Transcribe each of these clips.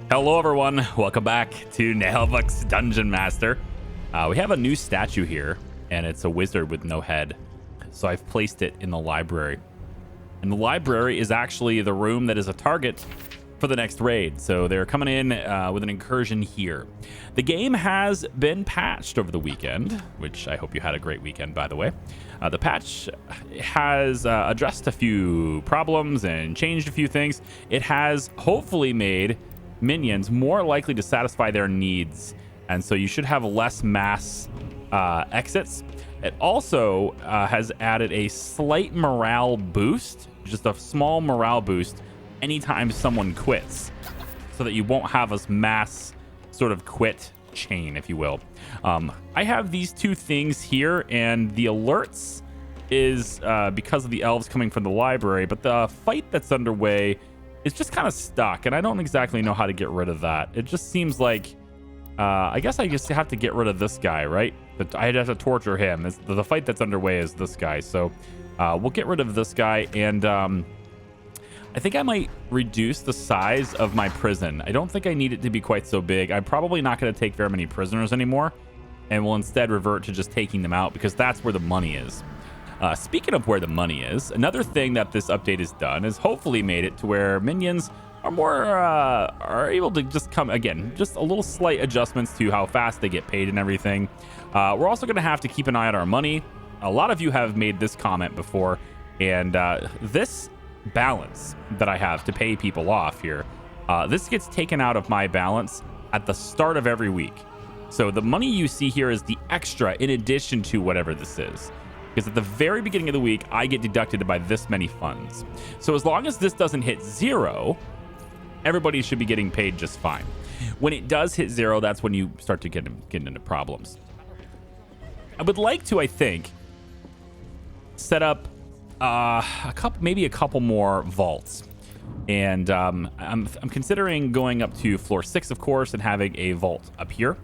Hello everyone, welcome back to NAHEULBEUK'S Dungeon Master. We have a new statue here, and it's a wizard with no head. So I've placed it in the library. And the library is actually the room that is a target for the next raid. So they're coming in with an incursion here. The game has been patched over the weekend, which I hope you had a great weekend, by the way. The patch has addressed a few problems and changed a few things. It has hopefully made minions more likely to satisfy their needs, and so you should have less mass exits. It also has added a slight morale boost, just a small morale boost anytime someone quits, so that you won't have a mass sort of quit chain, if you will. I have these two things here, and the alerts is because of the elves coming from the library, but the fight that's underway is just kind of stuck, and I don't exactly know how to get rid of that. It just seems like I guess I just have to get rid of this guy, right? But I'd have to torture him. The fight that's underway is this guy, so we'll get rid of this guy, and I think I might reduce the size of my prison. I don't think I need it to be quite so big. I'm probably not going to take very many prisoners anymore, and will instead revert to just taking them out, because that's where the money is. Speaking of where the money is, another thing that this update has done is hopefully made it to where minions are more are able to just come again, just a little slight adjustments to how fast they get paid and everything. We're also going to have to keep an eye on our money. A lot of you have made this comment before, and this balance that I have to pay people off here, this gets taken out of my balance at the start of every week. So the money you see here is the extra in addition to whatever this is. Because at the very beginning of the week, I get deducted by this many funds. So as long as this doesn't hit zero, everybody should be getting paid just fine. When it does hit zero, that's when you start to get into problems. I would like to, I think, set up maybe a couple more vaults. And I'm considering going up to floor 6, of course, and having a vault up here.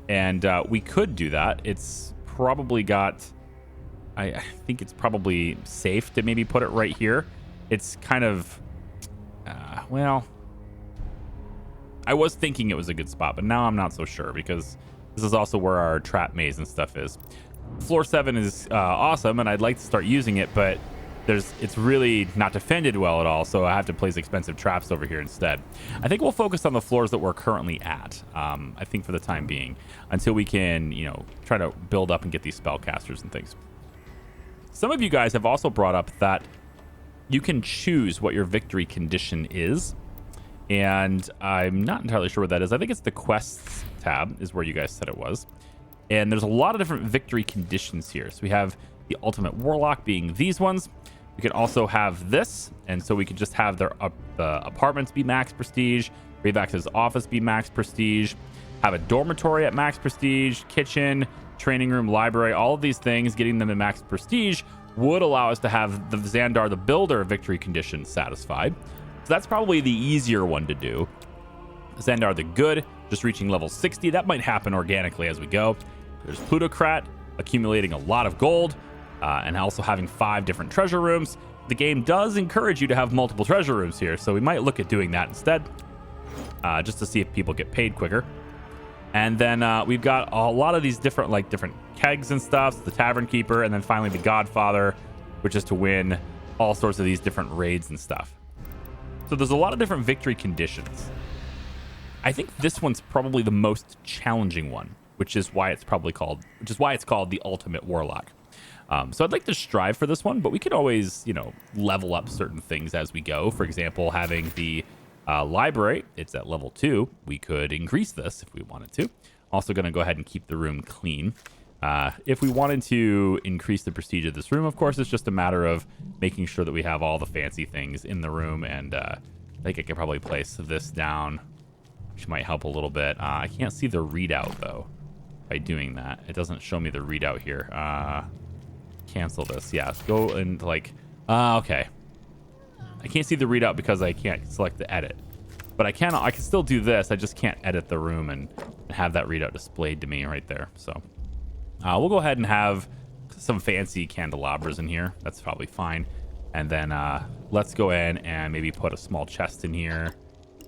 And we could do that. It's probably got... I think it's probably safe to maybe put it right here. It's kind of, well, I was thinking it was a good spot, but now I'm not so sure, because this is also where our trap maze and stuff is. Floor 7 is awesome, and I'd like to start using it, but it's really not defended well at all, so I have to place expensive traps over here instead. I think we'll focus on the floors that we're currently at, I think for the time being, until we can, try to build up and get these spellcasters and things. Some of you guys have also brought up that you can choose what your victory condition is, and I'm not entirely sure what that is. I think it's the quests tab is where you guys said it was, and there's a lot of different victory conditions here. So we have the ultimate warlock being these ones. We can also have this, and so we could just have the apartments be max prestige, Revax's office be max prestige, have a dormitory at max prestige, kitchen, training room, library, all of these things, getting them in max prestige would allow us to have the Xandar the Builder victory condition satisfied. So that's probably the easier one to do. Xandar the Good, just reaching level 60. That might happen organically as we go. There's Plutocrat, accumulating a lot of gold, and also having 5 different treasure rooms. The game does encourage you to have multiple treasure rooms here, so we might look at doing that instead, just to see if people get paid quicker. And then we've got a lot of these different kegs and stuff, the Tavern Keeper, and then finally the Godfather, which is to win all sorts of these different raids and stuff. So there's a lot of different victory conditions. I think this one's probably the most challenging one, which is why it's called the Ultimate Warlock. So I'd like to strive for this one, but we could always, level up certain things as we go. For example, having the library, it's at level 2. We could increase this if we wanted to. Also going to go ahead and keep the room clean. If we wanted to increase the prestige of this room, of course, it's just a matter of making sure that we have all the fancy things in the room. And I think I could probably place this down, which might help a little bit. I can't see the readout, though, by doing that. It doesn't show me the readout here. Cancel this. Yeah, let's go and okay. I can't see the readout because I can't select the edit, but I can still do this. I just can't edit the room and have that readout displayed to me right there. So we'll go ahead and have some fancy candelabras in here. That's probably fine. And then let's go in and maybe put a small chest in here.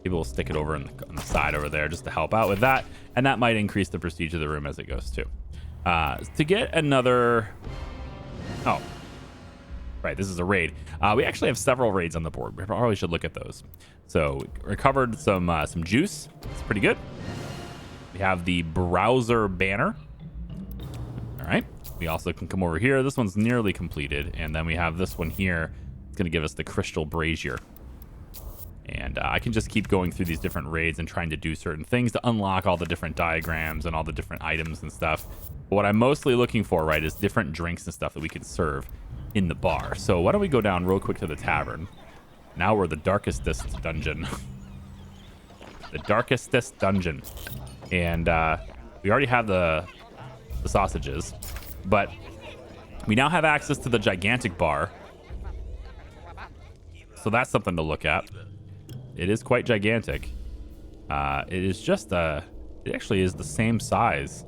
Maybe we'll stick it over on the side over there just to help out with that. And that might increase the prestige of the room as it goes too. To get another... Oh, right. This is a raid. We actually have several raids on the board. We probably should look at those. So we recovered some juice. It's pretty good. We have the browser banner. All right. We also can come over here. This one's nearly completed. And then we have this one here. It's going to give us the crystal brazier. And I can just keep going through these different raids and trying to do certain things to unlock all the different diagrams and all the different items and stuff. But what I'm mostly looking for, right, is different drinks and stuff that we can serve in the bar. So why don't we go down real quick to the tavern. Now we're the darkestest dungeon. The darkestest dungeon. And we already have the sausages. But we now have access to the gigantic bar. So that's something to look at. It is quite gigantic. It is just it actually is the same size.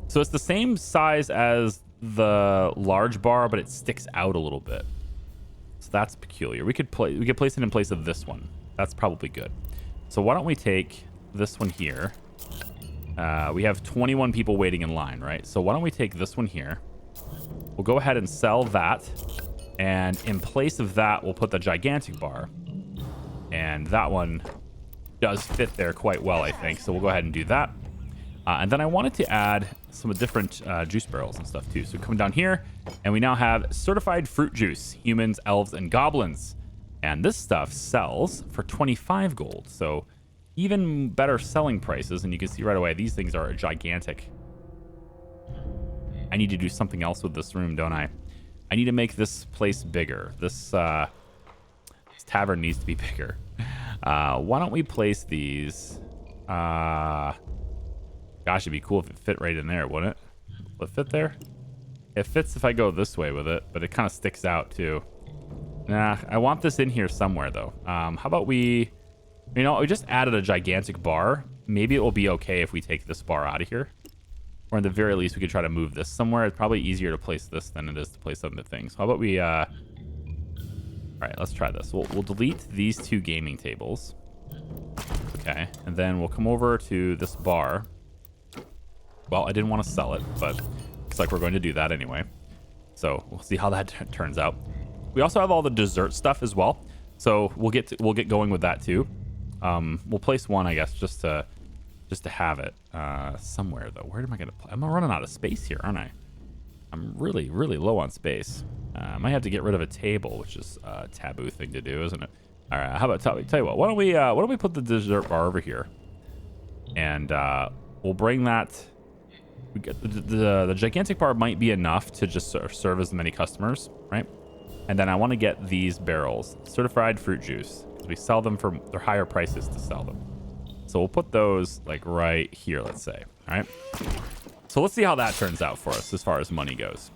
So it's the same size as the large bar, but it sticks out a little bit. So that's peculiar. We could place it in place of this one. That's probably good. So why don't we take this one here? We have 21 people waiting in line, right? So why don't we take this one here? We'll go ahead and sell that. And in place of that, we'll put the gigantic bar. And that one does fit there quite well, I think. So we'll go ahead and do that. And then I wanted to add some different juice barrels and stuff too. So coming down here, and we now have certified fruit juice, humans, elves, and goblins. And this stuff sells for 25 gold. So even better selling prices. And you can see right away, these things are gigantic. I need to do something else with this room, don't I? I need to make this place bigger. This tavern needs to be bigger. Why don't we place these? Gosh, it'd be cool if it fit right in there, wouldn't it? Will it fit there? It fits if I go this way with it, but it kind of sticks out too. Nah, I want this in here somewhere though. How about we just added a gigantic bar. Maybe it will be okay if we take this bar out of here. Or in the very least, we could try to move this somewhere. It's probably easier to place this than it is to place other things. How about we... All right, let's try this. We'll delete these two gaming tables. Okay, and then we'll come over to this bar. Well, I didn't want to sell it, but looks like we're going to do that anyway. So we'll see how that turns out. We also have all the dessert stuff as well. So we'll get going with that too. We'll place one, I guess, just to have it somewhere though. Where am I gonna play? I'm running out of space here, aren't I? I'm really low on space. I might have to get rid of a table, which is a taboo thing to do, isn't it? All right, how about tell you what? Why don't we put the dessert bar over here, and we'll bring that. We get the gigantic bar might be enough to just serve as many customers, right? And then I want to get these barrels, certified fruit juice, because we sell them for their higher prices to sell them. So we'll put those like right here, let's say. All right. So let's see how that turns out for us as far as money goes.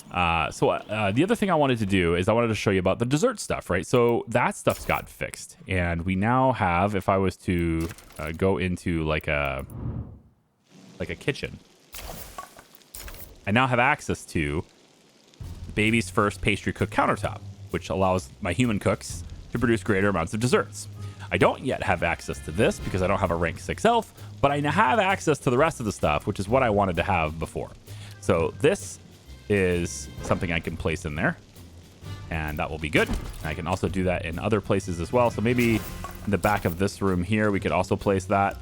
The other thing I wanted to do is I wanted to show you about the dessert stuff, right? So that stuff's got fixed, and we now have, if I was to go into like a kitchen, I now have access to Baby's First Pastry Cook countertop, which allows my human cooks to produce greater amounts of desserts. I don't yet have access to this because I don't have a rank 6 elf, but I now have access to the rest of the stuff, which is what I wanted to have before. So this is something I can place in there, and that will be good. I can also do that in other places as well. So maybe in the back of this room here, we could also place that,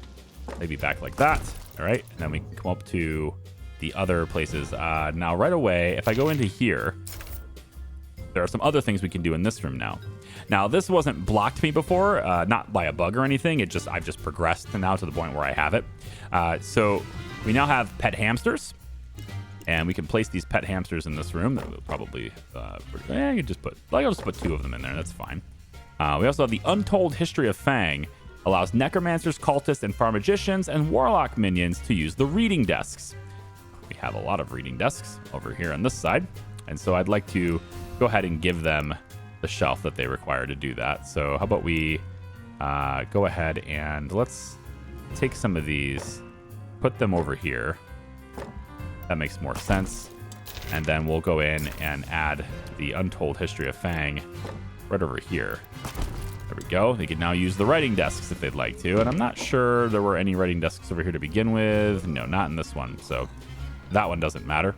maybe back like that. All right, and then we can come up to the other places. Now, right away, if I go into here, there are some other things we can do in this room now. Now, this wasn't blocked to me before, not by a bug or anything. I've just progressed now to the point where I have it. So we now have pet hamsters, and we can place these pet hamsters in this room. That will probably, I'll just put 2 of them in there. That's fine. We also have the Untold History of Fang. Allows necromancers, cultists, and pharmagicians and warlock minions to use the reading desks. We have a lot of reading desks over here on this side, and so I'd like to go ahead and give them the shelf that they require to do that. So how about we go ahead and let's take some of these, put them over here. That makes more sense. And then we'll go in and add the Untold History of Fang right over here. There we go. They can now use the writing desks if they'd like to. And I'm not sure there were any writing desks over here to begin with. No, not in this one. So that one doesn't matter.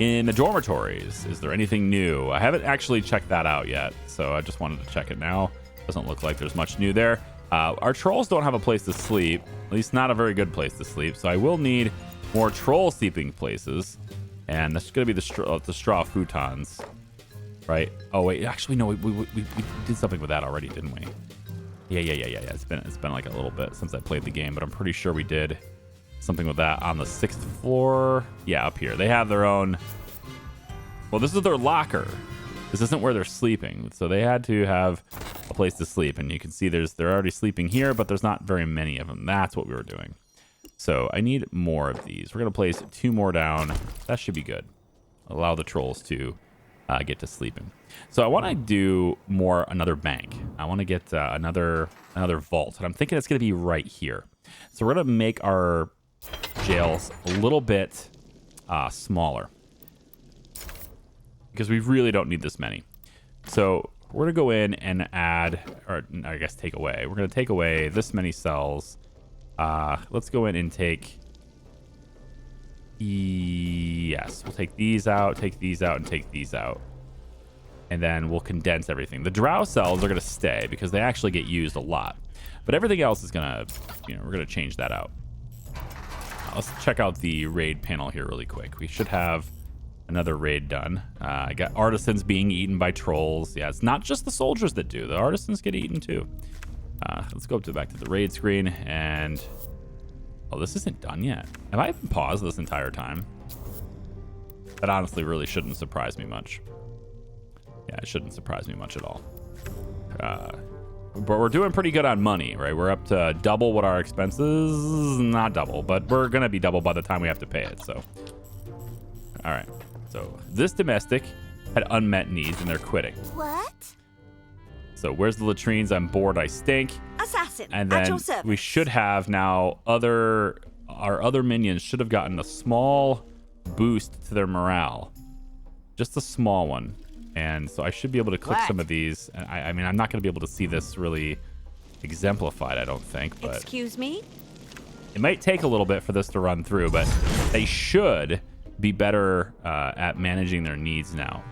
In the dormitories, is there anything new? I haven't actually checked that out yet, so I just wanted to check it now. Doesn't look like there's much new there. Our trolls don't have a place to sleep, at least not a very good place to sleep, so I will need more troll sleeping places. And that's going to be the straw futons, right? Oh, wait, actually, no, we did something with that already, didn't we? Yeah. It's been like a little bit since I played the game, but I'm pretty sure we did something with that on the 6th floor. Yeah, up here. They have their own... Well, this is their locker. This isn't where they're sleeping. So they had to have a place to sleep. And you can see they're already sleeping here, but there's not very many of them. That's what we were doing. So I need more of these. We're going to place 2 more down. That should be good. Allow the trolls to get to sleeping. So I want to do another bank. I want to get another vault. And I'm thinking it's going to be right here. So we're going to make our jails a little bit smaller because we really don't need this many. So we're gonna go in and add, or I guess take away. We're gonna take away this many cells. Let's go in and take, yes, we'll take these out, and take these out. And then we'll condense everything. The drow cells are gonna stay because they actually get used a lot. But everything else is gonna, we're gonna change that out. Let's check out the raid panel here really quick. We should have another raid done. I got artisans being eaten by trolls. Yeah, it's not just the soldiers that do. The artisans get eaten too. Let's go back to the raid screen and... Oh, this isn't done yet. Have I been paused this entire time? That honestly really shouldn't surprise me much. Yeah, it shouldn't surprise me much at all. But we're doing pretty good on money, right? We're up to double what our expenses, not double, but we're going to be double by the time we have to pay it. So, all right. So this domestic had unmet needs and they're quitting. What? So where's the latrines? I'm bored. I stink. Assassin, and at then your service. We should have now our other minions should have gotten a small boost to their morale. Just a small one. And so I should be able to click some of these. I mean, I'm not going to be able to see this really exemplified, I don't think. But excuse me? It might take a little bit for this to run through, but they should be better at managing their needs now.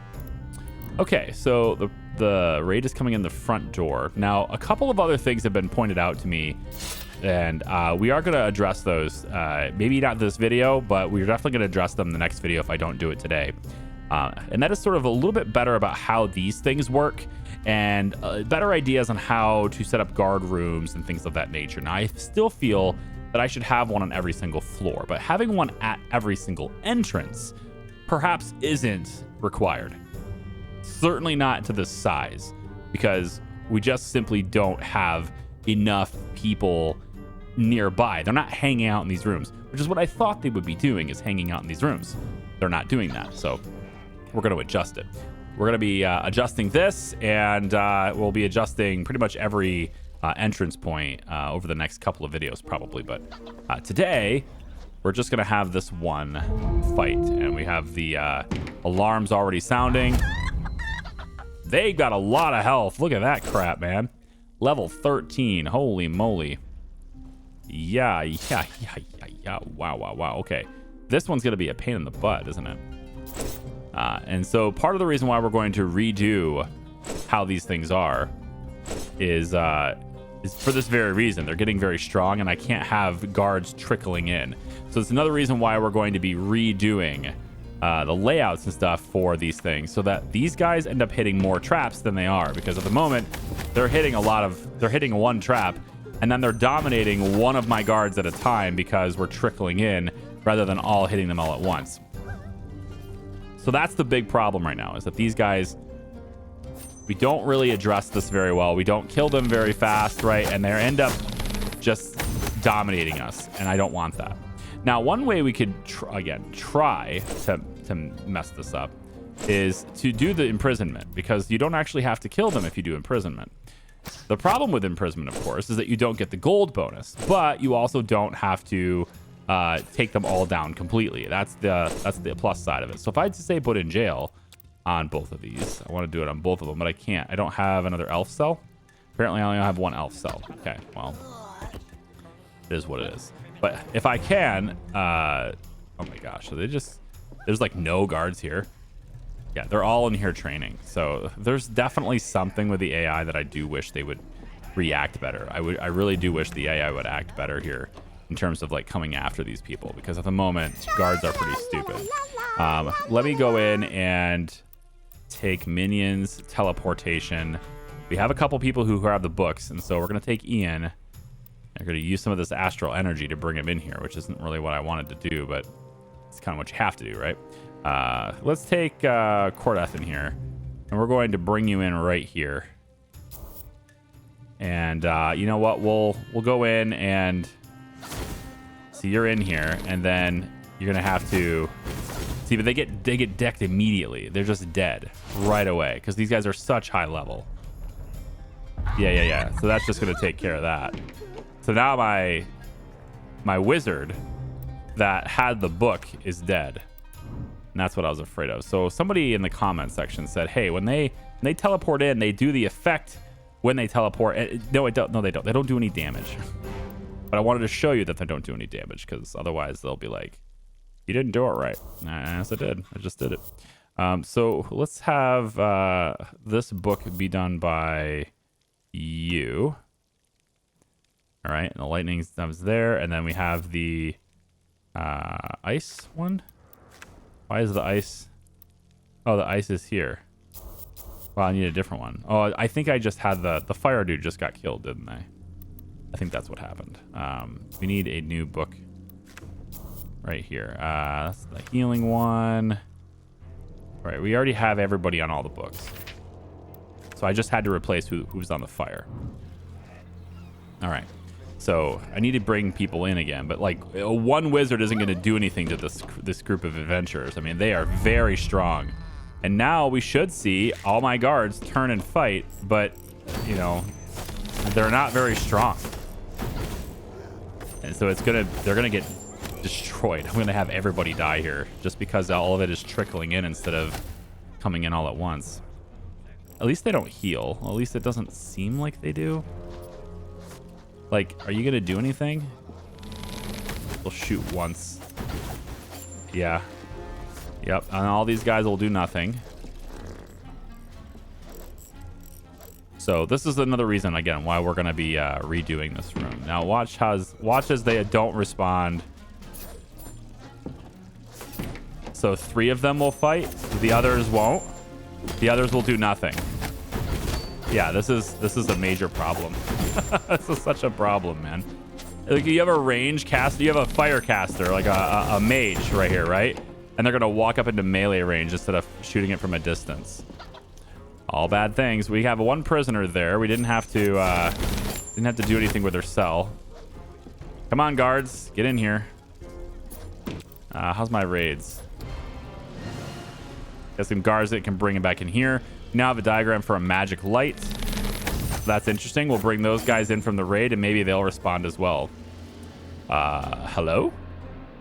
Okay, so the raid is coming in the front door. Now, a couple of other things have been pointed out to me, and we are going to address those. Maybe not this video, but we're definitely going to address them in the next video if I don't do it today. And that is sort of a little bit better about how these things work and better ideas on how to set up guard rooms and things of that nature. Now, I still feel that I should have one on every single floor, but having one at every single entrance perhaps isn't required. Certainly not to this size, because we just simply don't have enough people nearby. They're not hanging out in these rooms, which is what I thought they would be doing, is hanging out in these rooms. They're not doing that, so we're going to adjust it. We're going to be adjusting this, and we'll be adjusting pretty much every entrance point over the next couple of videos probably. But today, we're just going to have this one fight, and we have the alarms already sounding. They got a lot of health. Look at that crap, man. Level 13. Holy moly. Yeah. Wow. Okay. This one's going to be a pain in the butt, isn't it? And so part of the reason why we're going to redo how these things are is for this very reason. They're getting very strong, and I can't have guards trickling in. So it's another reason why we're going to be redoing the layouts and stuff for these things, so that these guys end up hitting more traps than they are, because at the moment they're hitting one trap, and then they're dominating one of my guards at a time because we're trickling in rather than all hitting them all at once. So that's the big problem right now, is that these guys, we don't really address this very well. We don't kill them very fast, right? And they end up just dominating us, and I don't want that. Now, one way we could, try to mess this up is to do the imprisonment, because you don't actually have to kill them if you do imprisonment. The problem with imprisonment, of course, is that you don't get the gold bonus, but you also don't have to take them all down completely. That's the plus side of it. So if I had to say put in jail on both of these, I want to do it on both of them, but I can't. I don't have another elf cell. Apparently, I only have one elf cell. Okay, well, it is what it is. But if I can, oh my gosh, so there's like no guards here. Yeah, they're all in here training. So there's definitely something with the AI that I do wish they would react better. I really do wish the AI would act better here in terms of like coming after these people, because at the moment guards are pretty stupid. Let me go in and take minions, teleportation. We have a couple people who have the books, and so we're going to take Ian. I'm going to use some of this astral energy to bring him in here, which isn't really what I wanted to do, but it's kind of what you have to do, right? Let's take Cordeth in here, and we're going to bring you in right here. And you know what? We'll go in and see, you're in here, and then you're gonna have to see, but they get decked immediately. They're just dead right away because these guys are such high level. Yeah. So that's just gonna take care of that. So now my wizard that had the book is dead. And that's what I was afraid of. So somebody in the comment section said, hey, when they teleport in, they do the effect when they teleport. No, they don't. They don't do any damage. But I wanted to show you that they don't do any damage, because otherwise they'll be like, you didn't do it right. Yes, I did. I just did it. So let's have this book be done by you. All right. And the lightning stuff's there. And then we have the ice one. Why is the ice? Oh, the ice is here. Well, I need a different one. Oh, I think I just had the fire dude just got killed, didn't I? I think that's what happened. We need a new book right here. That's the healing one. All right, we already have everybody on all the books. So I just had to replace who's on the fire. All right. So I need to bring people in again, but like one wizard isn't going to do anything to this group of adventurers. I mean, they are very strong. And now we should see all my guards turn and fight, but, you know, they're not very strong. And so they're going to get destroyed. I'm going to have everybody die here just because all of it is trickling in instead of coming in all at once. At least they don't heal. At least it doesn't seem like they do. Like, are you going to do anything? We'll shoot once. Yeah. Yep, and all these guys will do nothing. So this is another reason, again, why we're going to be redoing this room. Now watch as they don't respond. So 3 of them will fight. The others won't. The others will do nothing. Yeah, this is a major problem. This is such a problem, man. Like, you have a range caster, you have a fire caster, like a mage right here, right? And they're gonna walk up into melee range instead of shooting it from a distance. All bad things. We have one prisoner there. We didn't have to do anything with her cell. Come on, guards, get in here. How's my raids? Got some guards that can bring him back in here. Now I have a diagram for a magic light. That's interesting. We'll bring those guys in from the raid, and maybe they'll respond as well. Hello?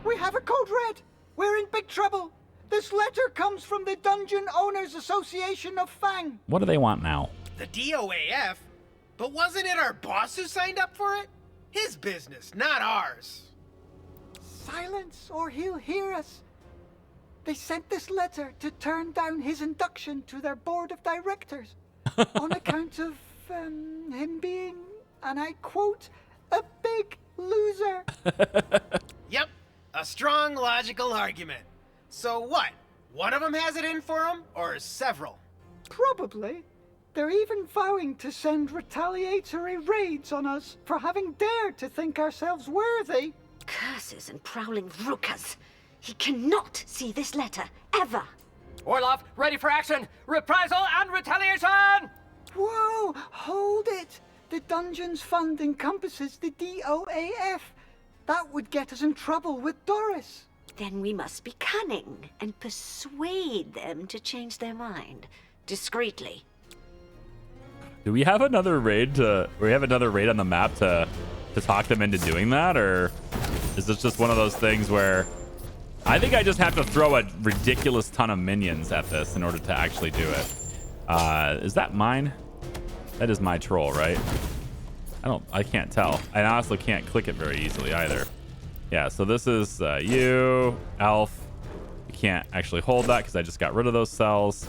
We have a code red. We're in big trouble. This letter comes from the Dungeon Owners Association of Fang. What do they want now? The DOAF? But wasn't it our boss who signed up for it? His business, not ours. Silence or he'll hear us. They sent this letter to turn down his induction to their board of directors on account of him being, and I quote, a big loser. Yep, a strong logical argument. So what? One of them has it in for him, or several? Probably. They're even vowing to send retaliatory raids on us for having dared to think ourselves worthy. Curses and prowling rukas. He cannot see this letter, ever. Orloff, ready for action! Reprisal and retaliation! Whoa, hold it. The Dungeons Fund encompasses the DOAF. That would get us in trouble with Doris. Then we must be cunning and persuade them to change their mind. Discreetly. Do we have another raid on the map to talk them into doing that? Or is this just one of those things where I think I just have to throw a ridiculous ton of minions at this in order to actually do it? Is that mine? That is my troll, right? I can't tell. I honestly can't click it very easily either. Yeah, so this is you, elf. You can't actually hold that because I just got rid of those cells.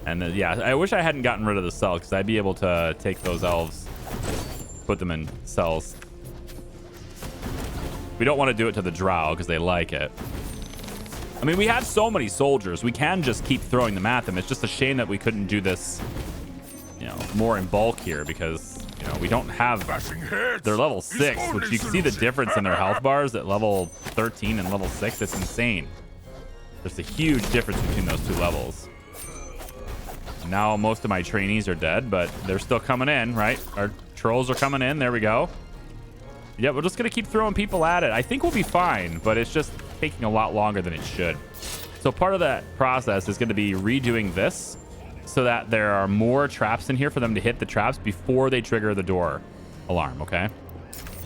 And then, yeah, I wish I hadn't gotten rid of the cell because I'd be able to take those elves, put them in cells. We don't want to do it to the drow because they like it. I mean, we have so many soldiers. We can just keep throwing them at them. It's just a shame that we couldn't do this, you know, more in bulk here because, you know, we don't have... They're level 6, which you can see the difference in their health bars at level 13 and level 6. It's insane. There's a huge difference between those two levels. Now most of my trainees are dead, but they're still coming in, right? Our trolls are coming in. There we go. Yeah, we're just going to keep throwing people at it. I think we'll be fine, but it's just taking a lot longer than it should. So part of that process is going to be redoing this so that there are more traps in here for them to hit the traps before they trigger the door alarm, okay?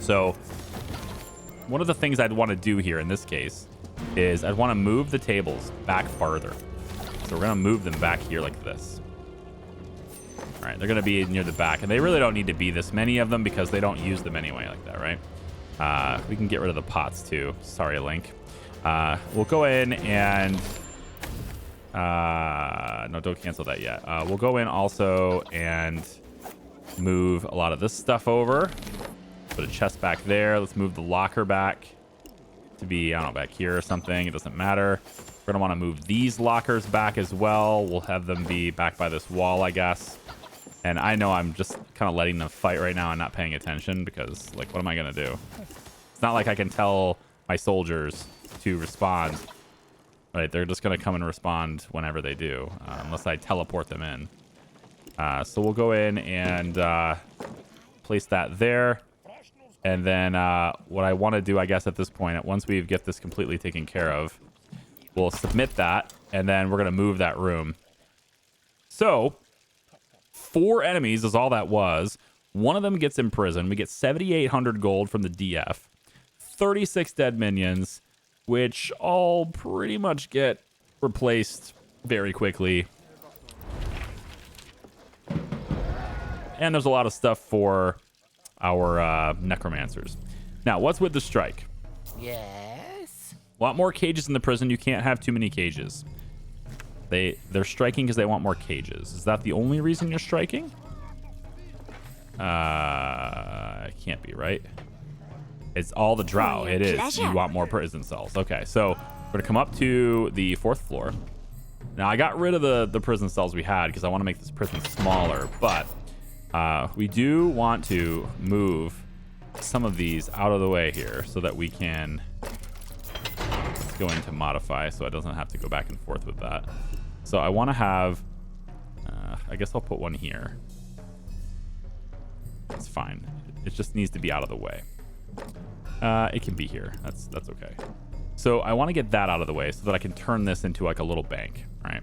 So one of the things I'd want to do here in this case is I'd want to move the tables back farther. So we're going to move them back here like this. All right, they're going to be near the back, and they really don't need to be this many of them because they don't use them anyway like that, right? We can get rid of the pots too. Sorry, Link. We'll go in and... no, don't cancel that yet. We'll go in also and move a lot of this stuff over. Put a chest back there. Let's move the locker back to be, I don't know, back here or something. It doesn't matter. We're going to want to move these lockers back as well. We'll have them be back by this wall, I guess. And I know I'm just kind of letting them fight right now and not paying attention because, like, what am I going to do? It's not like I can tell my soldiers to respond. Right, they're just going to come and respond whenever they do, unless I teleport them in. So we'll go in and place that there. And then what I want to do, I guess, at this point, once we get this completely taken care of, we'll submit that, and then we're going to move that room. So 4 enemies is all that was. One of them gets imprisoned. We get 7,800 gold from the DF. 36 dead minions, which all pretty much get replaced very quickly. And there's a lot of stuff for our necromancers. Now, what's with the strike? Yes? Want more cages in the prison? You can't have too many cages. They're striking because they want more cages. Is that the only reason you're striking? Can't be, right? It's all the drow. It is. You want more prison cells. Okay, so we're gonna come up to the 4th floor. Now I got rid of the prison cells we had because I want to make this prison smaller, but we do want to move some of these out of the way here so that we can go into modify so it doesn't have to go back and forth with that. So I want to have, I guess I'll put one here. It's fine. It just needs to be out of the way. It can be here. That's okay. So I want to get that out of the way so that I can turn this into like a little bank, right?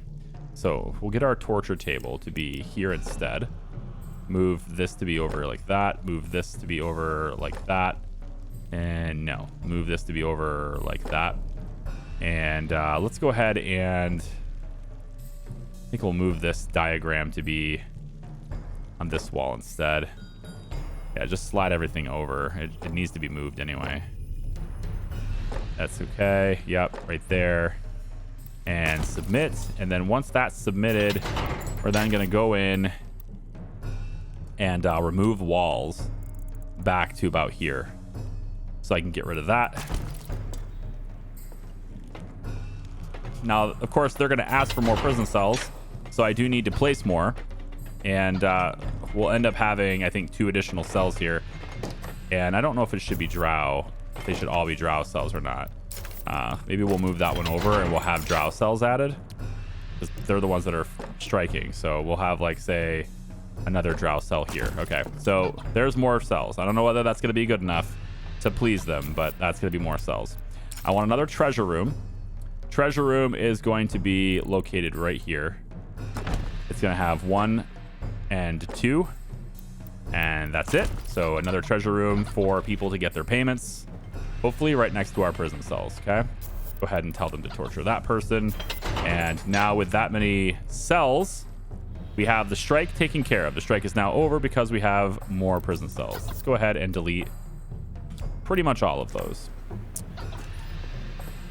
So we'll get our torture table to be here instead. Move this to be over like that. Move this to be over like that. And no, move this to be over like that. And let's go ahead and I think we'll move this diagram to be on this wall instead. Yeah, just slide everything over. It needs to be moved anyway. That's okay. Yep, right there. And submit. And then once that's submitted, we're then going to go in and remove walls back to about here. So I can get rid of that. Now, of course, they're going to ask for more prison cells. So I do need to place more. And we'll end up having, I think, 2 additional cells here. And I don't know if it should be drow. If they should all be drow cells or not. Maybe we'll move that one over and we'll have drow cells added. They're the ones that are striking. So we'll have, like, say, another drow cell here. Okay, so there's more cells. I don't know whether that's going to be good enough to please them, but that's going to be more cells. I want another treasure room. Treasure room is going to be located right here. It's going to have 1 and 2, and that's it. So another treasure room for people to get their payments, hopefully right next to our prison cells. Okay, go ahead and tell them to torture that person. And now with that many cells, We have the strike taken care of. The strike is now over because we have more prison cells. Let's go ahead and delete pretty much all of those.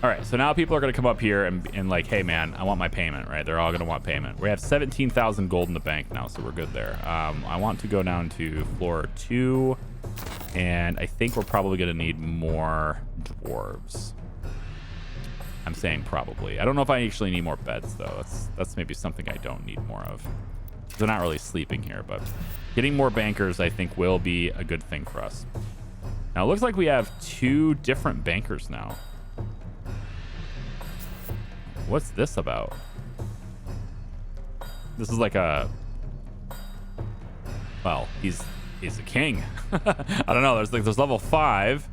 All right, so now people are going to come up here and like, hey, man, I want my payment, right? They're all going to want payment. We have 17,000 gold in the bank now, so we're good there. I want to go down to floor 2, and I think we're probably going to need more dwarves. I'm saying probably. I don't know if I actually need more beds, though. That's maybe something I don't need more of. They're not really sleeping here, but getting more bankers, I think, will be a good thing for us. Now, it looks like we have 2 different bankers now. What's this about? This is like a... Well, he's a king. I don't know. There's level 5.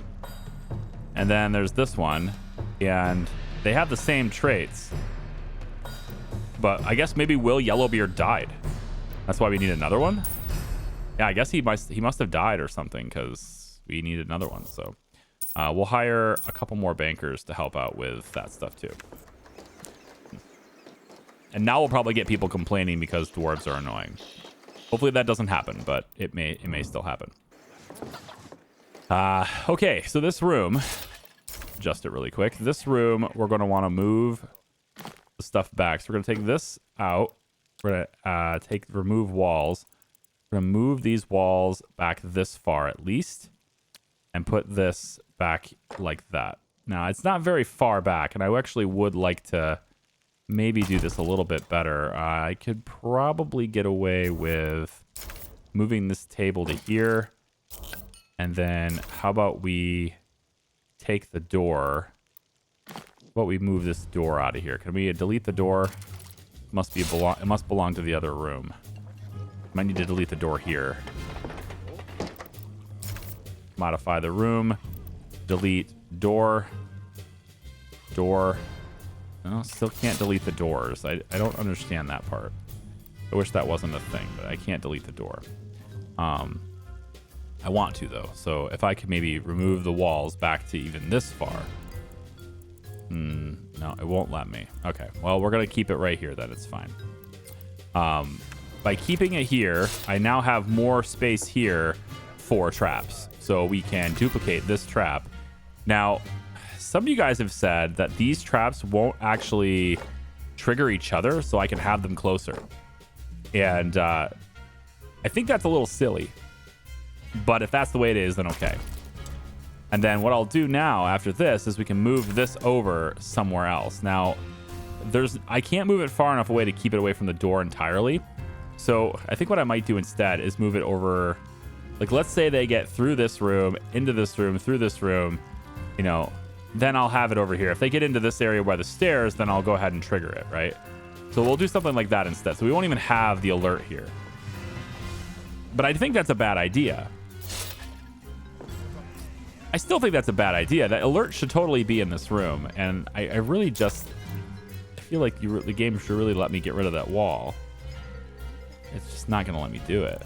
And then there's this one. And they have the same traits. But I guess maybe Will Yellowbeard died. That's why we need another one? Yeah, I guess he must have died or something because we need another one. So we'll hire a couple more bankers to help out with that stuff too. And now we'll probably get people complaining because dwarves are annoying. Hopefully that doesn't happen, but it may still happen. Okay, so this room, adjust it really quick. This room, we're going to want to move the stuff back. So we're going to take this out. We're going to remove walls. We're going to move these walls back this far at least and put this back like that. Now, it's not very far back, and I actually would like to maybe do this a little bit better. I could probably get away with moving this table to here. And then how about we take the door? How about we move this door out of here? Can we delete the door? It must belong to the other room. Might need to delete the door here. Modify the room. Delete door. Door. No, still can't delete the doors. I don't understand that part. I wish that wasn't a thing, but I can't delete the door. I want to, though. So if I could maybe remove the walls back to even this far. No, it won't let me. Okay, well, we're going to keep it right here then. It's fine. By keeping it here, I now have more space here for traps. So we can duplicate this trap. Now, some of you guys have said that these traps won't actually trigger each other, so I can have them closer. And I think that's a little silly. But if that's the way it is, then okay. And then what I'll do now after this is we can move this over somewhere else. Now, I can't move it far enough away to keep it away from the door entirely. So I think what I might do instead is move it over. Like, let's say they get through this room, into this room, through this room, you know, then I'll have it over here. If they get into this area by the stairs, then I'll go ahead and trigger it, right? So we'll do something like that instead. So we won't even have the alert here. But I think that's a bad idea. I still think that's a bad idea. That alert should totally be in this room. And I really just... I feel like the game should really let me get rid of that wall. It's just not going to let me do it.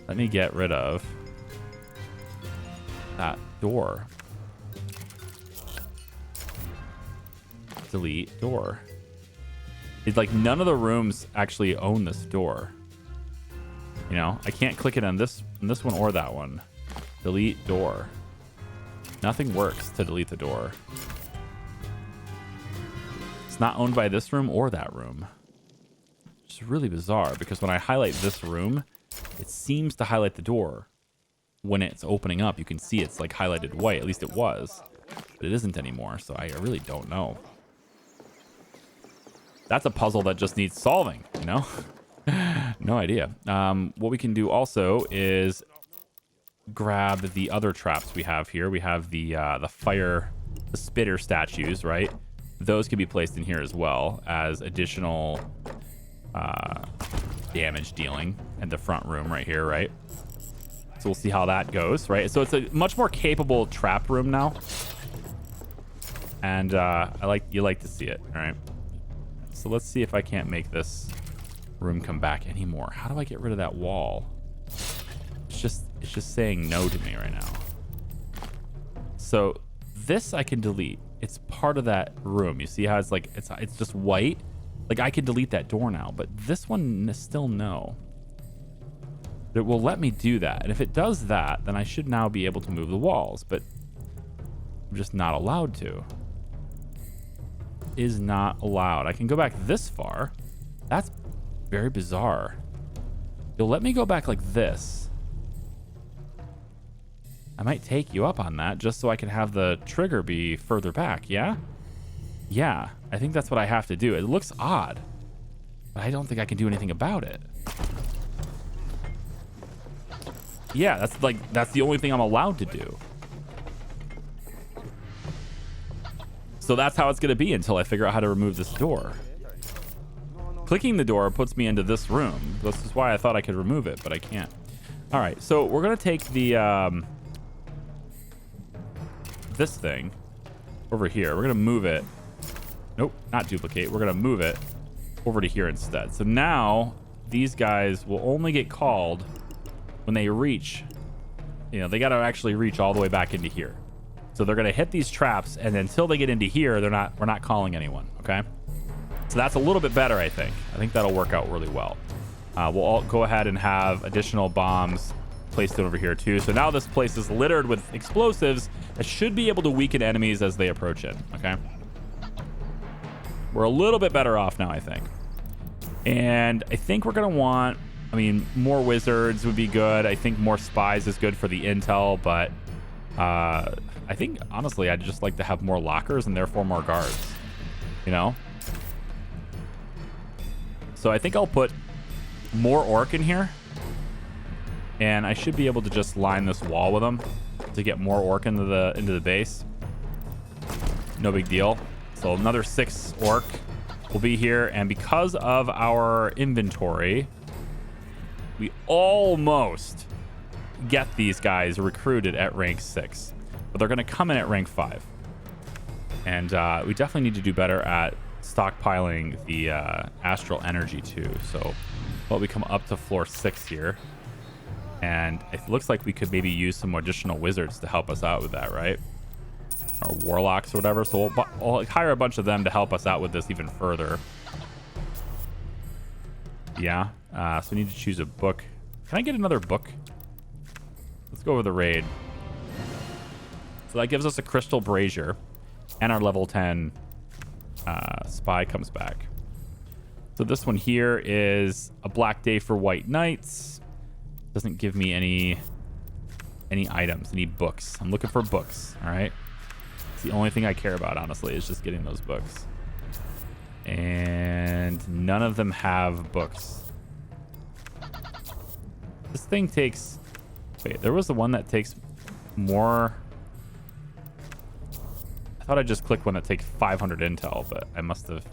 Let me get rid of that door. Delete door. It's like none of the rooms actually own this door. You know, I can't click it on this one or that one. Delete door. Nothing works to delete the door. It's not owned by this room or that room. It's really bizarre because when I highlight this room, it seems to highlight the door. When it's opening up, you can see it's like highlighted white. At least it was. But it isn't anymore, so I really don't know. That's a puzzle that just needs solving, you know? No idea. What we can do also is grab the other traps we have here. We have the fire, the spitter statues, right? Those can be placed in here as well as additional damage dealing in the front room right here, right? So we'll see how that goes, right? So it's a much more capable trap room now. And you like to see it, all right? So let's see if I can't make this room come back anymore. How do I get rid of that wall? It's just saying no to me right now. So this I can delete. It's part of that room. You see how it's like it's just white, Like, I could delete that door now, but this one still no. It will let me do that. And if it does that, then I should now be able to move the walls, but I'm just not allowed to. Is not allowed. I can go back this far. That's very bizarre. You'll let me go back like this. I might take you up on that just so I can have the trigger be further back, yeah? Yeah, I think that's what I have to do. It looks odd, but I don't think I can do anything about it. Yeah, that's the only thing I'm allowed to do. So that's how it's going to be until I figure out how to remove this door. Clicking the door puts me into this room. This is why I thought I could remove it, but I can't. All right, so we're going to take the this thing over here. We're going to move it. Nope, not duplicate. We're going to move it over to here instead. So now these guys will only get called when they reach, you know, they got to actually reach all the way back into here. So they're going to hit these traps, and until they get into here, we're not calling anyone, okay? So that's a little bit better, I think. I think that'll work out really well. We'll all go ahead and have additional bombs placed over here too. So now this place is littered with explosives that should be able to weaken enemies as they approach it, okay? We're a little bit better off now, I think. And I think we're going to want, I mean, more wizards would be good. I think more spies is good for the intel, but I think, honestly, I'd just like to have more lockers and therefore more guards, you know? So I think I'll put more orc in here, and I should be able to just line this wall with them to get more orc into the base. No big deal. So another 6 orc will be here, and because of our inventory, we almost get these guys recruited at rank 6, but they're going to come in at rank 5. And we definitely need to do better at stockpiling the astral energy too. So well, we come up to floor 6 here, and it looks like we could maybe use some additional wizards to help us out with that, right? Or warlocks or whatever. So we'll hire a bunch of them to help us out with this even further. Yeah. So we need to choose a book. Can I get another book? Let's go over the raid. So that gives us a crystal brazier, and our level 10 spy comes back. So this one here is a black day for white knights. Doesn't give me any items, any books. I'm looking for books. All right. It's the only thing I care about, honestly, is just getting those books. And none of them have books. This thing takes... Wait, there was the one that takes more... I thought I just clicked one that takes 500 intel, but I must have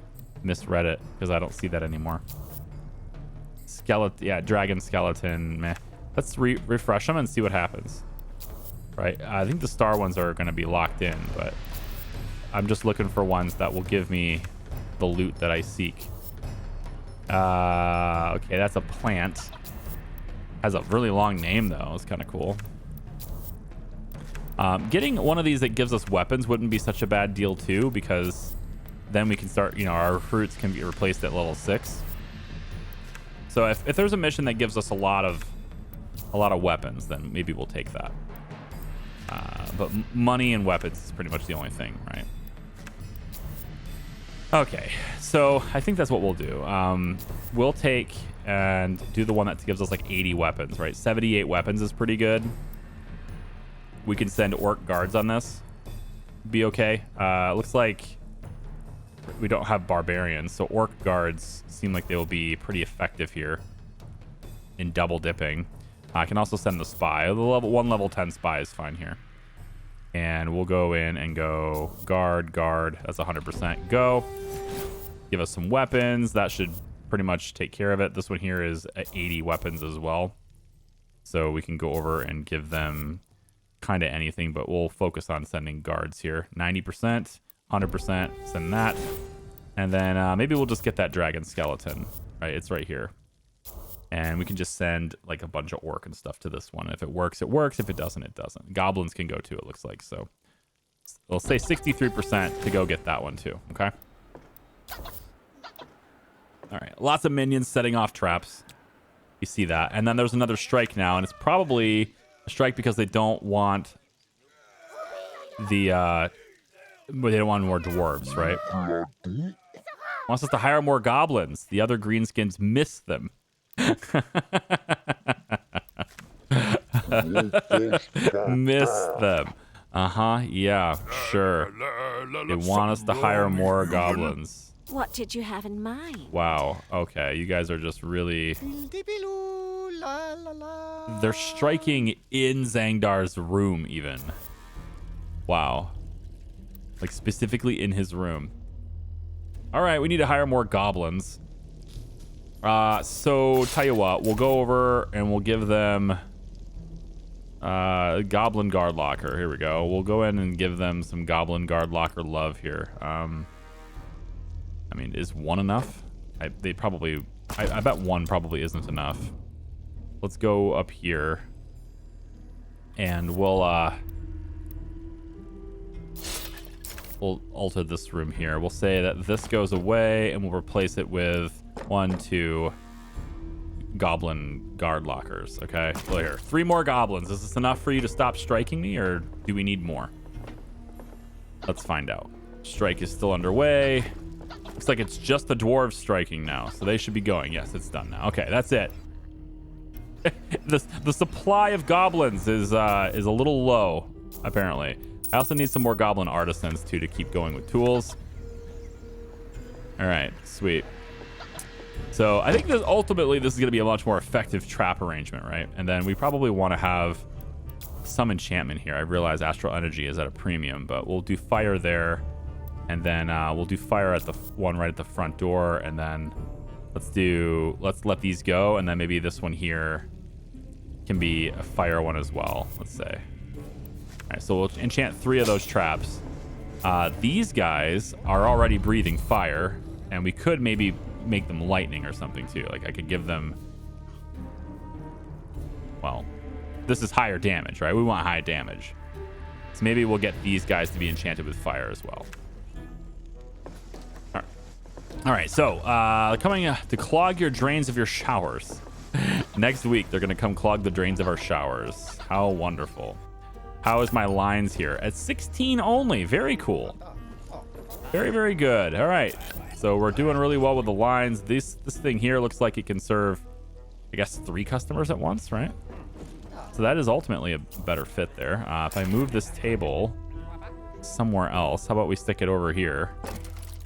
misread it because I don't see that anymore. Skeleton, yeah, dragon skeleton, meh. Let's refresh them and see what happens. Right, I think the star ones are going to be locked in, but I'm just looking for ones that will give me the loot that I seek. Okay, that's a plant. Has a really long name though. It's kind of cool. Getting one of these that gives us weapons wouldn't be such a bad deal too, because then we can start, you know, our recruits can be replaced at level 6. So if there's a mission that gives us a lot of weapons, then maybe we'll take that. But money and weapons is pretty much the only thing, right? Okay, so I think that's what we'll do. We'll take and do the one that gives us like 80 weapons, right? 78 weapons is pretty good. We can send orc guards on this. Be okay. Looks like we don't have barbarians, so orc guards seem like they will be pretty effective here in double dipping. I can also send the spy. The level 10 spy is fine here. And we'll go in and go guard. That's 100% go. Give us some weapons. That should pretty much take care of it. This one here is 80 weapons as well. So we can go over and give them kind of anything, but we'll focus on sending guards here. 90%, 100%, send that. And then maybe we'll just get that dragon skeleton, right? It's right here. And we can just send like a bunch of orc and stuff to this one. If it works, it works. If it doesn't, it doesn't. Goblins can go too, it looks like. So we'll say 63% to go get that one too, okay? All right, lots of minions setting off traps. You see that. And then there's another strike now, and it's probably a strike because they don't want the they don't want more dwarves, right? Wants us to hire more goblins. The other greenskins miss them. Miss them. Yeah, sure. They want us to hire more goblins. What did you have in mind? Wow. Okay, you guys are just really... They're striking in Zangdar's room, even. Wow. Like, specifically in his room. All right, we need to hire more goblins. So, tell you what. We'll go over and we'll give them... Goblin Guard Locker. Here we go. We'll go in and give them some Goblin Guard Locker love here. I mean, is one enough? I bet one probably isn't enough. Let's go up here. And we'll alter this room here. We'll say that this goes away and we'll replace it with 1, 2 Goblin Guard Lockers. Okay, so here, 3 more goblins. Is this enough for you to stop striking me, or do we need more? Let's find out. Strike is still underway. Looks like it's just the dwarves striking now, so they should be going. Yes, it's done now. Okay, that's it. The supply of goblins is a little low, apparently. I also need some more goblin artisans too to keep going with tools. All right, sweet. So I think that ultimately this is going to be a much more effective trap arrangement, right? And then we probably want to have some enchantment here. I realize astral energy is at a premium, but we'll do fire there. And then we'll do fire at the one right at the front door. And then let's let these go. And then maybe this one here can be a fire one as well, let's say. All right, so we'll enchant 3 of those traps. These guys are already breathing fire. And we could maybe make them lightning or something too. Like I could give them... Well, this is higher damage, right? We want high damage. So maybe we'll get these guys to be enchanted with fire as well. All right, so coming to clog your drains of your showers. Next week, they're going to come clog the drains of our showers. How wonderful. How is my lines here? At 16 only. Very cool. Very, very good. All right. So we're doing really well with the lines. This thing here looks like it can serve, I guess, 3 customers at once, right? So that is ultimately a better fit there. If I move this table somewhere else, how about we stick it over here?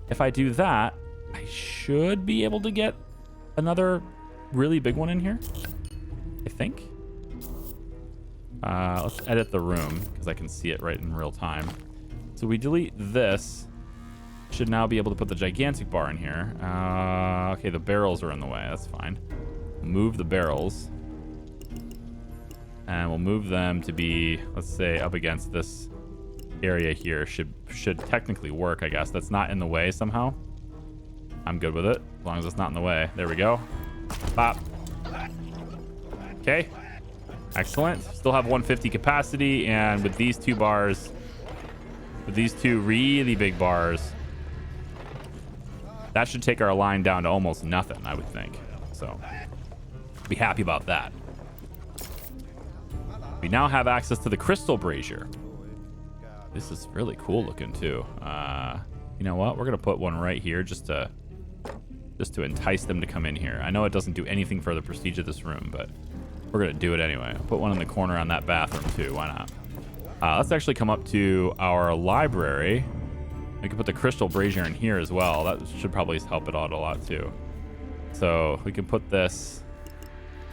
If I do that, I should be able to get another really big one in here, I think. Let's edit the room because I can see it right in real time. So we delete this. Should now be able to put the gigantic bar in here. Okay, the barrels are in the way. That's fine. Move the barrels. And we'll move them to be, let's say, up against this area here. Should technically work, I guess. That's not in the way somehow. I'm good with it, as long as it's not in the way. There we go. Pop. Okay. Excellent. Still have 150 capacity, and with these 2 bars, with these 2 really big bars, that should take our line down to almost nothing, I would think. So, be happy about that. We now have access to the crystal brazier. This is really cool looking too. You know what? We're gonna put one right here just to entice them to come in here. I know it doesn't do anything for the prestige of this room, but we're gonna do it anyway. I'll put one in the corner on that bathroom too. Why not? Let's actually come up to our library. We can put the crystal brazier in here as well. That should probably help it out a lot too. So we can put this,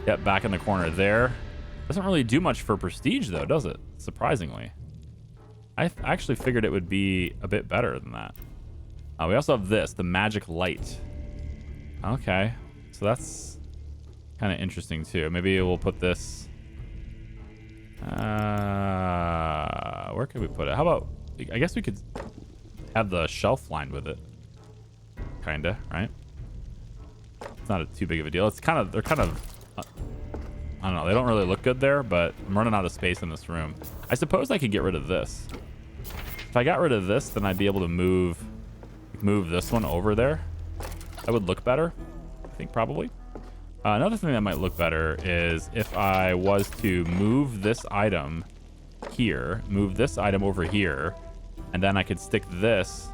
back in the corner there. Doesn't really do much for prestige though, does it? Surprisingly. I actually figured it would be a bit better than that. We also have this, the magic light. Okay, so that's kind of interesting too. Maybe we'll put this... where could we put it? How about... I guess we could have the shelf lined with it. Kinda, right? It's not too big of a deal. It's kind of... They're kind of... I don't know. They don't really look good there, but I'm running out of space in this room. I suppose I could get rid of this. If I got rid of this, then I'd be able to move this one over there. That would look better. I think probably. Another thing that might look better is if I was to move this item here, move this item over here, and then I could stick this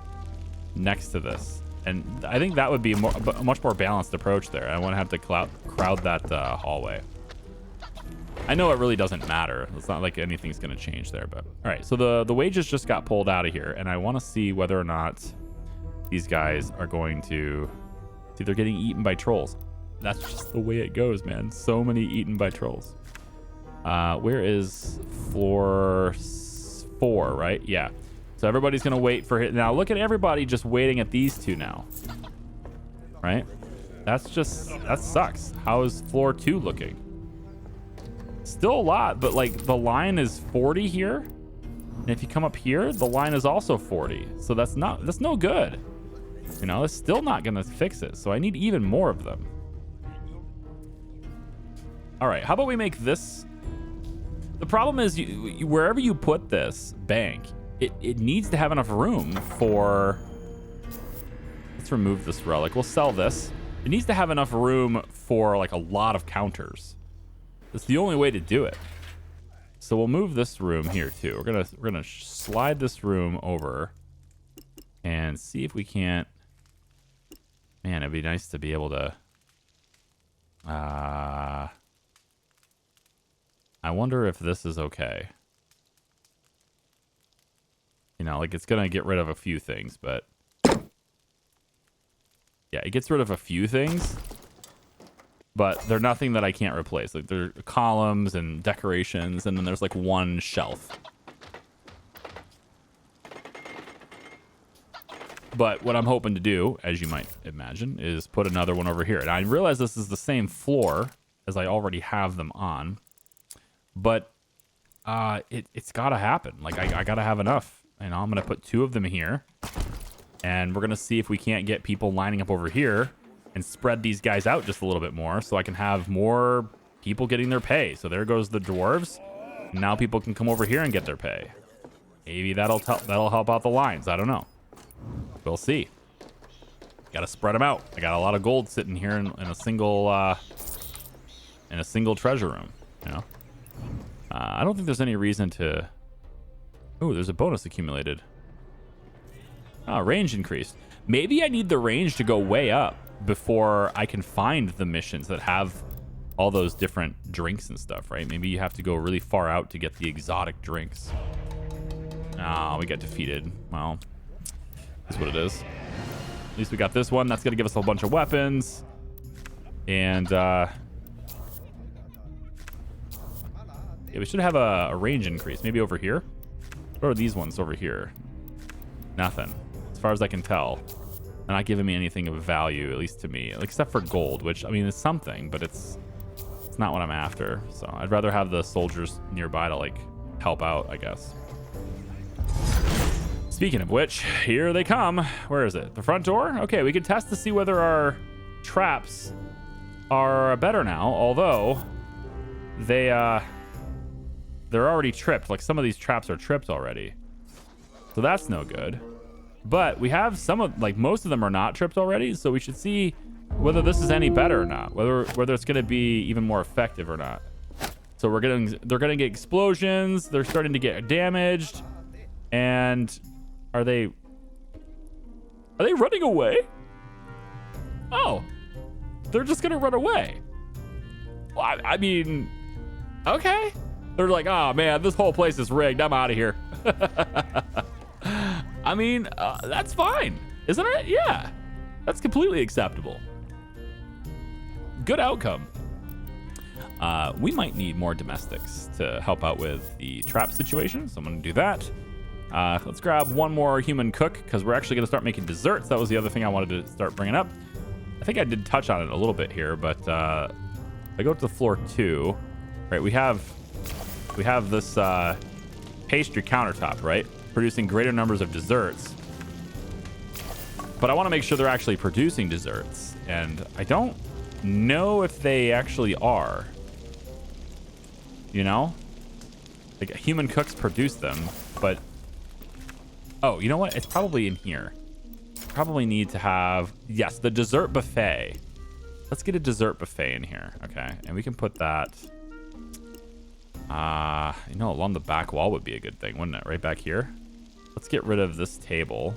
next to this. And I think that would be a much more balanced approach there. I wouldn't have to crowd that hallway. I know it really doesn't matter. It's not like anything's going to change there. But all right, so the wages just got pulled out of here, and I want to see whether or not these guys are going to see they're getting eaten by trolls. That's just the way it goes, man. So many eaten by trolls. Where is floor 4, right? Yeah. So everybody's going to wait for it. Now, look at everybody just waiting at these two now. Right? That sucks. How is floor 2 looking? Still a lot, but like the line is 40 here. And if you come up here, the line is also 40. So that's no good. You know, it's still not going to fix it. So I need even more of them. All right, how about we make this? The problem is wherever you put this bank, it needs to have enough room for... Let's remove this relic. We'll sell this. It needs to have enough room for like a lot of counters. That's the only way to do it. So we'll move this room here too. We're gonna slide this room over and see if we can't... Man, it'd be nice to be able to... I wonder if this is okay. You know, like it's going to get rid of a few things, but... Yeah, it gets rid of a few things, but they're nothing that I can't replace. Like there are columns and decorations, and then there's like one shelf. But what I'm hoping to do, as you might imagine, is put another one over here. And I realize this is the same floor as I already have them on. But it's got to happen. Like, I got to have enough. You know, I'm going to put 2 of them here. And we're going to see if we can't get people lining up over here and spread these guys out just a little bit more so I can have more people getting their pay. So there goes the dwarves. Now people can come over here and get their pay. Maybe that'll help out the lines. I don't know. We'll see. Got to spread them out. I got a lot of gold sitting here in a single treasure room, you know. I don't think there's any reason to... Oh, there's a bonus accumulated. Oh, range increased. Maybe I need the range to go way up before I can find the missions that have all those different drinks and stuff, right? Maybe you have to go really far out to get the exotic drinks. Oh, we got defeated. Well, that's what it is. At least we got this one. That's going to give us a bunch of weapons. And, yeah, we should have a range increase. Maybe over here? What are these ones over here? Nothing. As far as I can tell. They're not giving me anything of value, at least to me. Except for gold, which, I mean, it's something, but it's not what I'm after. So I'd rather have the soldiers nearby to, like, help out, I guess. Speaking of which, here they come. Where is it? The front door? Okay, we can test to see whether our traps are better now, although they're already tripped. Like, some of these traps are tripped already. So that's no good. But we have some of, like, most of them are not tripped already, so we should see whether this is any better or not, whether it's going to be even more effective or not. So they're going to get explosions, they're starting to get damaged, and are they running away? Oh, they're just going to run away. Well, I mean, okay. They're like, oh man, this whole place is rigged, I'm out of here. I mean, that's fine, isn't it? Yeah, that's completely acceptable. Good outcome. We might need more domestics to help out with the trap situation, so I'm going to do that. Let's grab one more human cook, because we're actually going to start making desserts. That was the other thing I wanted to start bringing up. I think I did touch on it a little bit here, but I go to the floor 2. Right, we have this pastry countertop, right? Producing greater numbers of desserts. But I want to make sure they're actually producing desserts. And I don't know if they actually are. You know? Like, human cooks produce them, but... Oh, you know what? It's probably in here. Probably need to have... Yes, the dessert buffet. Let's get a dessert buffet in here. Okay. And we can put that, you know, along the back wall would be a good thing, wouldn't it? Right back here. Let's get rid of this table.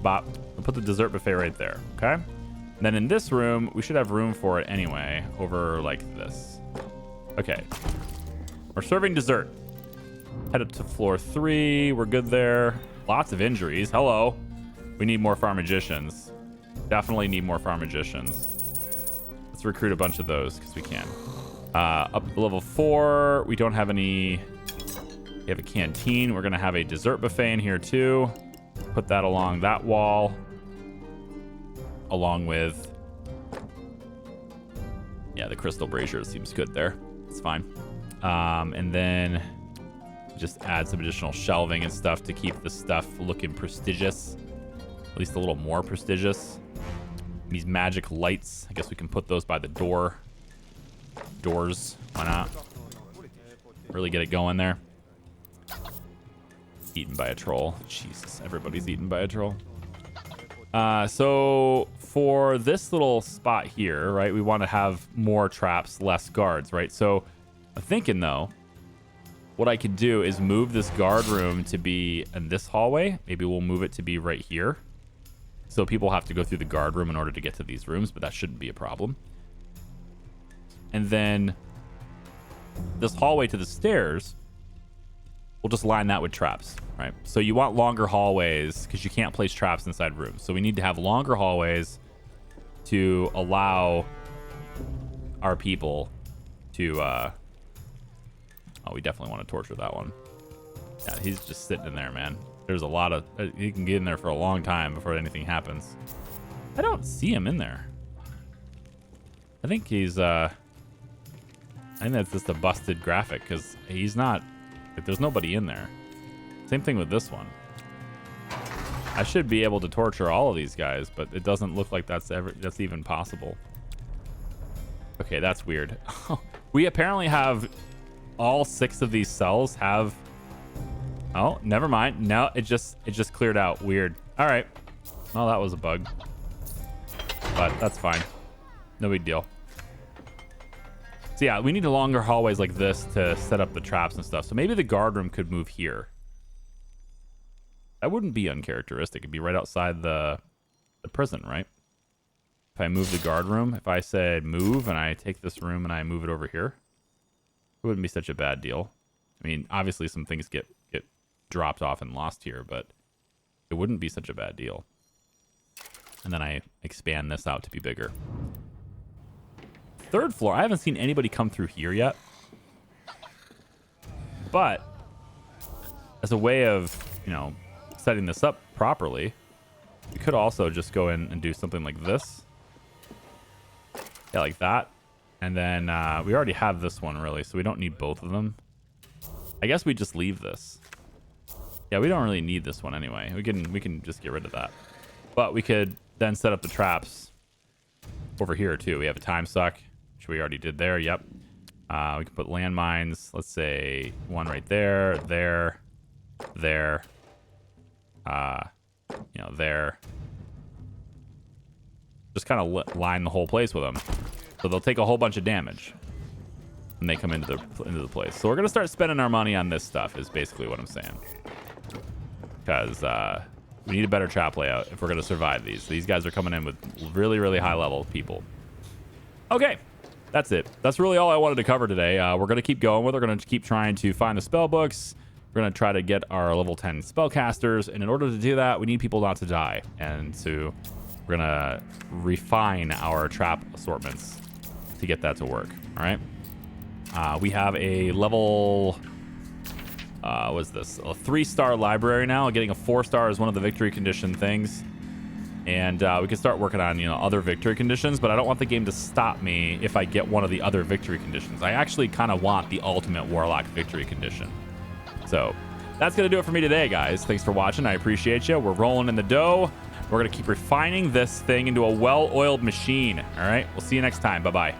Bop. We'll put the dessert buffet right there. Okay. And then in this room, we should have room for it anyway, over like this. Okay. We're serving dessert. Head up to floor 3. We're good there. Lots of injuries. Hello. We need more farm magicians. Definitely need more farm magicians. Let's recruit a bunch of those because we can. Up to level 4. We don't have any. We have a canteen. We're going to have a dessert buffet in here too. Put that along that wall. Along with. Yeah, the crystal brazier seems good there. It's fine. And then just add some additional shelving and stuff to keep the stuff looking prestigious. At least a little more prestigious. These magic lights, I guess we can put those by the doors. Why not? Really get it going there. Eaten by a troll. Jesus, everybody's eaten by a troll. So for this little spot here, right, we want to have more traps, less guards, right? So I'm thinking though, what I could do is move this guard room to be in this hallway. Maybe we'll move it to be right here. So people have to go through the guard room in order to get to these rooms, but that shouldn't be a problem. And then this hallway to the stairs, we'll just line that with traps, right? So you want longer hallways because you can't place traps inside rooms. So we need to have longer hallways to allow our people to, oh, we definitely want to torture that one. Yeah, he's just sitting in there, man. There's a lot of, he can get in there for a long time before anything happens. I don't see him in there. I think he's, I think that's just a busted graphic because he's not, like, there's nobody in there. Same thing with this one. I should be able to torture all of these guys, but it doesn't look like that's even possible. Okay, that's weird. We apparently have all 6 of these cells have. Oh, never mind. No, it just cleared out. Weird. All right. Well, that was a bug, but that's fine. No big deal. So yeah, we need longer hallways like this to set up the traps and stuff. So maybe the guard room could move here. That wouldn't be uncharacteristic. It'd be right outside the prison, right? If I move the guard room, if I said move and I take this room and I move it over here, it wouldn't be such a bad deal. I mean, obviously some things get dropped off and lost here, but it wouldn't be such a bad deal. And then I expand this out to be bigger. 3rd floor. I haven't seen anybody come through here yet. But as a way of, you know, setting this up properly, we could also just go in and do something like this. Yeah, like that. And then we already have this one, really, so we don't need both of them. I guess we just leave this. Yeah, we don't really need this one anyway. We can just get rid of that. But we could then set up the traps over here, too. We have a time suck, which we already did there. Yep. We can put landmines. Let's say one right there, there. You know, there. Just kind of line the whole place with them. So they'll take a whole bunch of damage when they come into the place. So we're going to start spending our money on this stuff is basically what I'm saying. Because we need a better trap layout if we're going to survive these. These guys are coming in with really, really high level people. Okay, that's it. That's really all I wanted to cover today. We're going to keep going with it. We're going to keep trying to find the spell books. We're going to try to get our level 10 spellcasters. And in order to do that, we need people not to die. And so we're going to refine our trap assortments to get that to work. All right. We have a level, what's this? A 3-star library now. Getting a 4-star is one of the victory condition things. And we can start working on, you know, other victory conditions, but I don't want the game to stop me if I get one of the other victory conditions. I actually kind of want the ultimate warlock victory condition. So that's going to do it for me today, guys. Thanks for watching. I appreciate you. We're rolling in the dough. We're going to keep refining this thing into a well-oiled machine. All right. We'll see you next time. Bye-bye.